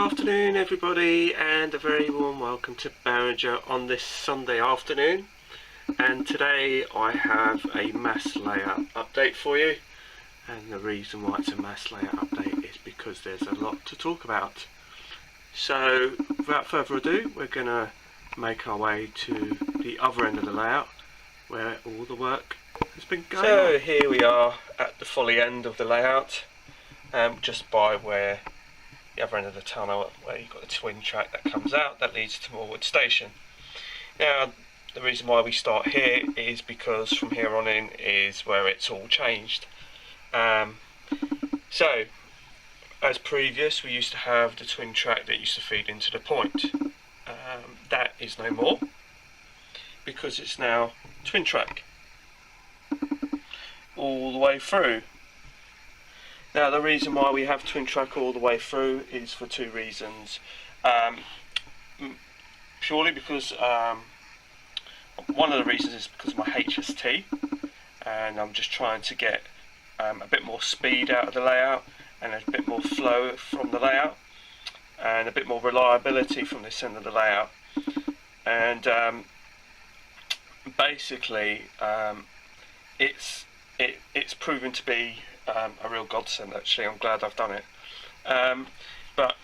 afternoon everybody, and a very warm welcome to Berringer on this Sunday afternoon. And today I have a mass layout update for you, and the reason why it's a mass layout update is because there's a lot to talk about. So without further ado, we're going to make our way to the other end of the layout where all the work has been going on. So here we are at the fully end of the layout, just by where the other end of the tunnel, where you've got the twin track that comes out that leads to Moorwood Station. Now the reason why we start here is because from here on in is where it's all changed. So as previous, we used to have the twin track that used to feed into the point. That is no more, because it's now twin track all the way through. Now the reason why we have twin track all the way through is for two reasons. Purely because one of the reasons is because of my HST, and I'm just trying to get a bit more speed out of the layout and a bit more flow from the layout and a bit more reliability from this end of the layout. And basically it's proven to be a real godsend. Actually, I'm glad I've done it. But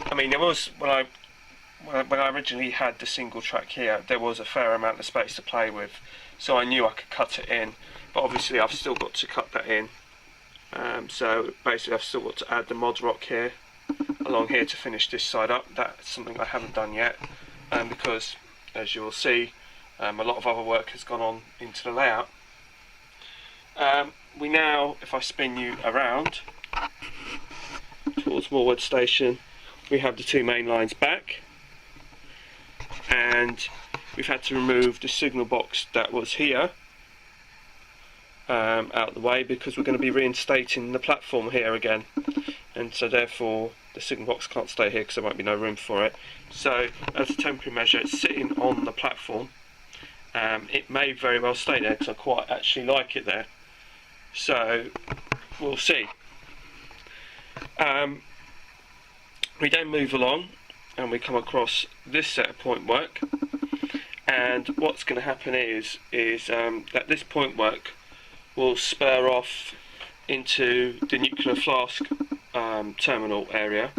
I mean, there was when I originally had the single track here, there was a fair amount of space to play with, so I knew I could cut it in. But obviously, I've still got to cut that in. So basically, I've still got to add the mod rock here along here to finish this side up. That's something I haven't done yet, because as you will see, a lot of other work has gone on into the layout. We now, if I spin you around towards Moorwood Station, we have the two main lines back, and we've had to remove the signal box that was here out of the way, because we're going to be reinstating the platform here again, and so therefore the signal box can't stay here because there won't be no room for it. So as a temporary measure, it's sitting on the platform. It may very well stay there because I quite actually like it there. So we'll see. We then move along and we come across this set of point work, and what's going to happen is that this point work will spur off into the nuclear flask terminal area,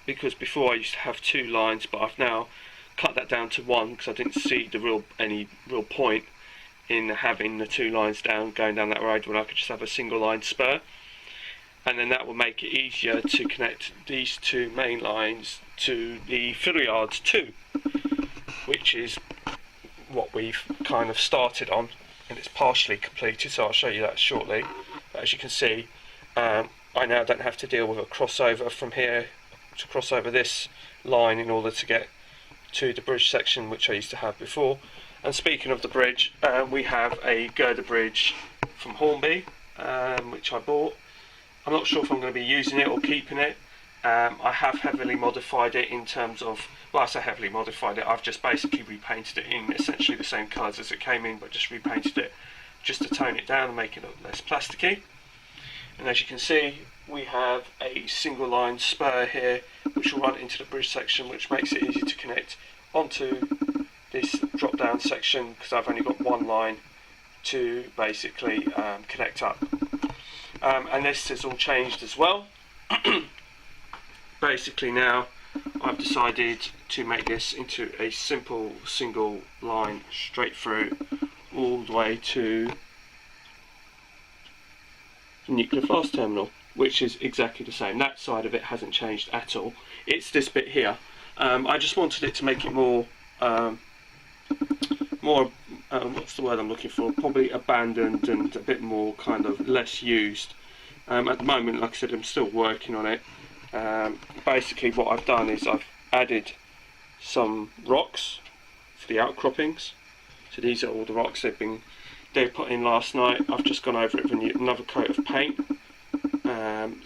because before I used to have two lines, but I've now cut that down to one because I didn't see any real point in having the two lines going down that road when I could just have a single line spur, and then that will make it easier to connect these two main lines to the fiddle yards too, which is what we've kind of started on, and it's partially completed, so I'll show you that shortly. But as you can see, I now don't have to deal with a crossover from here to cross over this line in order to get to the bridge section, which I used to have before. And speaking of the bridge, we have a girder bridge from Hornby, which I bought. I'm not sure if I'm going to be using it or keeping it. I have heavily modified it in terms of, well, I say heavily modified it, I've just basically repainted it in essentially the same colours as it came in, but just repainted it just to tone it down and make it look less plasticky. And as you can see, we have a single line spur here which will run into the bridge section, which makes it easy to connect onto this drop down section, because I've only got one line to basically connect up. And this has all changed as well. Basically now I've decided to make this into a simple single line straight through all the way to the nuclear flask terminal, which is exactly the same. That side of it hasn't changed at all. It's this bit here. I just wanted it to make it more what's the word I'm looking for, probably abandoned and a bit more kind of less used. At the moment, like I said, I'm still working on it. Basically what I've done is I've added some rocks for the outcroppings. So these are all the rocks they were put in last night. I've just gone over it with another coat of paint,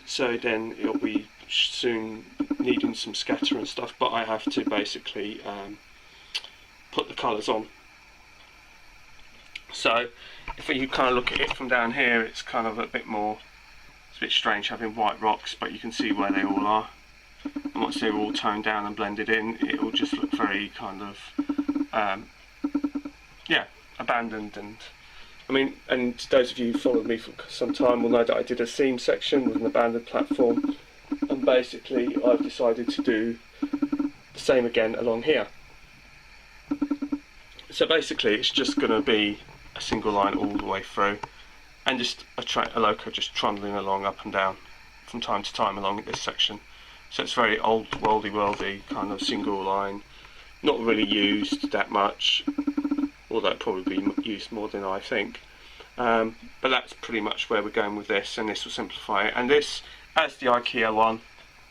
so then it'll be soon needing some scatter and stuff, but I have to basically put the colours on. So if you kind of look at it from down here, it's kind of a bit more, it's a bit strange having white rocks, but you can see where they all are. and once they're all toned down and blended in, it will just look very kind of yeah, abandoned. And I mean, and those of you who followed me for some time will know that I did a seam section with an abandoned platform, and basically I've decided to do the same again along here. So basically it's just going to be a single line all the way through, and just a loco just trundling along up and down from time to time along this section. So it's very old worldy kind of single line, not really used that much, although it'd probably be used more than I think. But that's pretty much where we're going with this, and this will simplify it. And this, as the IKEA one,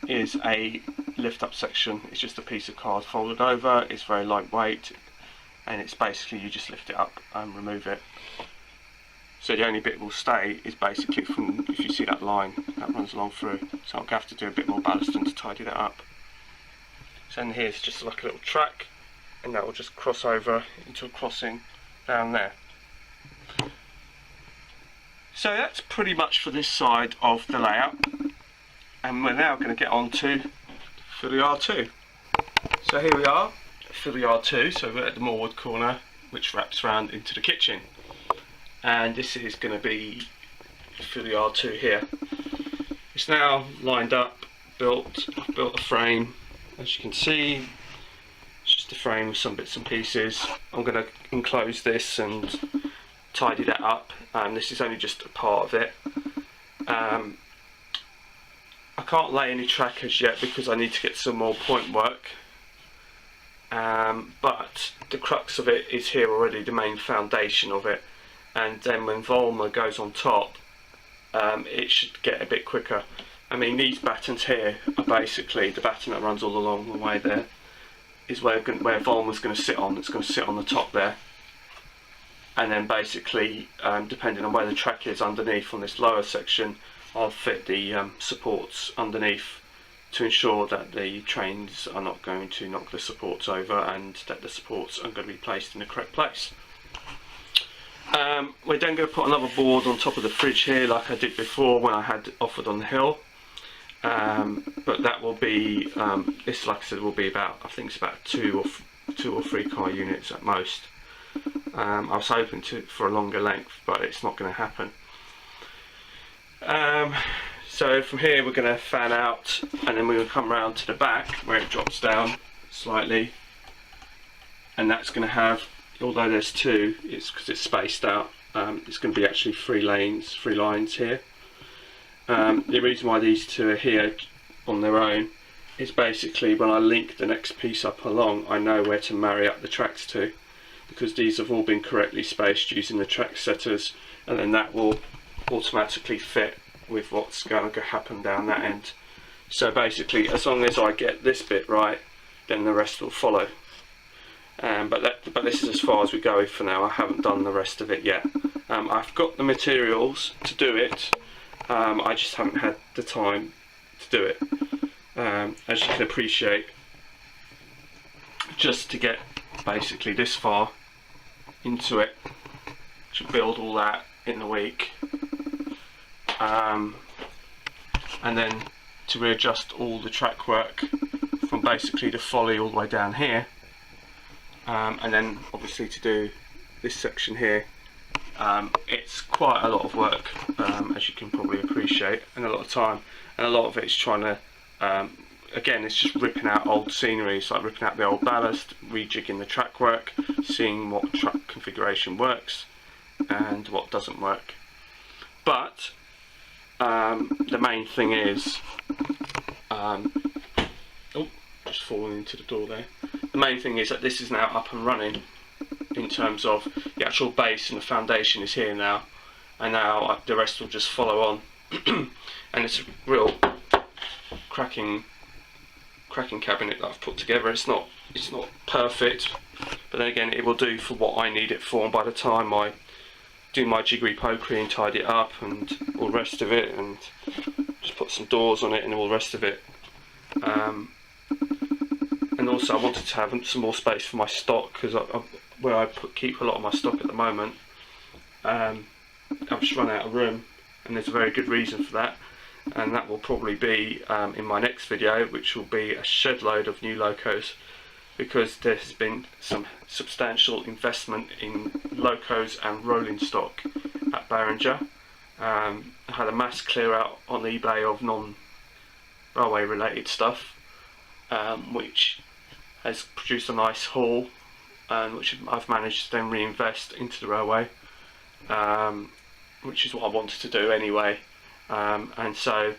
is a lift up section. It's just a piece of card folded over. It's very lightweight, and it's basically you just lift it up and remove it. So the only bit will stay is basically from, if you see that line that runs along through, so I'll have to do a bit more ballasting to tidy that up. So then here's just like a little track, and that will just cross over into a crossing down there. So that's pretty much for this side of the layout, and we're now going to get on to fiddle yard 2. So here we are, fiddle yard 2, so we're at the moorwood corner which wraps around into the kitchen, and this is going to be fiddle yard 2 here. It's now lined up, built. I've built a frame, as you can see. It's just a frame with some bits and pieces. I'm going to enclose this and tidy that up, and this is only just a part of it. I can't lay any trackers yet because I need to get some more point work, but the crux of it is here already, the main foundation of it, and then when Volmer goes on top, it should get a bit quicker. I mean, these battens here are basically the batten that runs all along the way there is where Volmer's going to sit on. It's going to sit on the top there, and then basically depending on where the track is underneath on this lower section, I'll fit the supports underneath to ensure that the trains are not going to knock the supports over, and that the supports are going to be placed in the correct place. We're then going to put another board on top of the fridge here like I did before when I had offered on the hill, but that will be, this like I said will be about, I think it's about two or three car units at most. I was hoping for a longer length, but it's not going to happen. So from here we're going to fan out, and then we're going to come round to the back where it drops down slightly, and that's going to have, although there's two, it's because it's spaced out, it's going to be actually three lines here. The reason why these two are here on their own is basically when I link the next piece up along, I know where to marry up the tracks to, because these have all been correctly spaced using the track setters, and then that will automatically fit with what's going to happen down that end. So basically, as long as I get this bit right, then the rest will follow. But this is as far as we go for now. I haven't done the rest of it yet. I've got the materials to do it, I just haven't had the time to do it. As you can appreciate, just to get basically this far into it, to build all that in a week, and then to readjust all the track work from basically the folly all the way down here, and then obviously to do this section here. It's quite a lot of work, as you can probably appreciate, and a lot of time, and a lot of it's trying to, again, it's just ripping out old scenery. It's like ripping out the old ballast, rejigging the track work, seeing what track configuration works and what doesn't work. But the main thing is, oh, just falling into the door there. The main thing is that this is now up and running in terms of the actual base, and the foundation is here now, and now the rest will just follow on. And it's a real cracking cabinet that I've put together. It's not perfect, but then again it will do for what I need it for, and by the time I do my jiggery pokery and tidy it up and all the rest of it, and just put some doors on it and all the rest of it, and also I wanted to have some more space for my stock, because where I keep a lot of my stock at the moment, I've just run out of room, and there's a very good reason for that. and that will probably be in my next video, which will be a shed load of new locos, because there's been some substantial investment in locos and rolling stock at Berringer. I had a mass clear out on eBay of non-railway related stuff, which has produced a nice haul, and which I've managed to then reinvest into the railway, which is what I wanted to do anyway, and so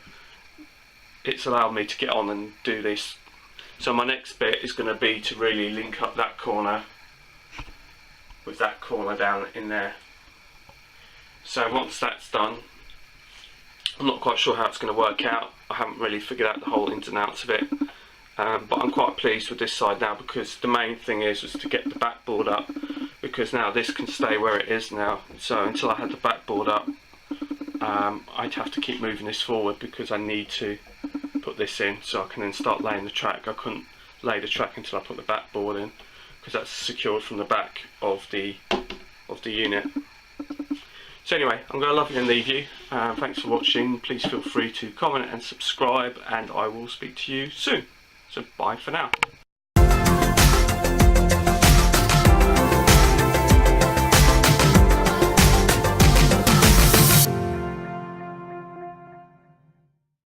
it's allowed me to get on and do this. So my next bit is going to be to really link up that corner with that corner down in there. So once that's done, I'm not quite sure how it's going to work out. I haven't really figured out the whole ins and outs of it, but I'm quite pleased with this side now, because the main thing is to get the backboard up, because now this can stay where it is now. So until I had the backboard up, I'd have to keep moving this forward, because I need to put this in so I can then start laying the track. I couldn't lay the track until I put the backboard in, because that's secured from the back of the unit. So anyway, I'm going to love you and leave you. Thanks for watching. Please feel free to comment and subscribe, and I will speak to you soon. So bye for now.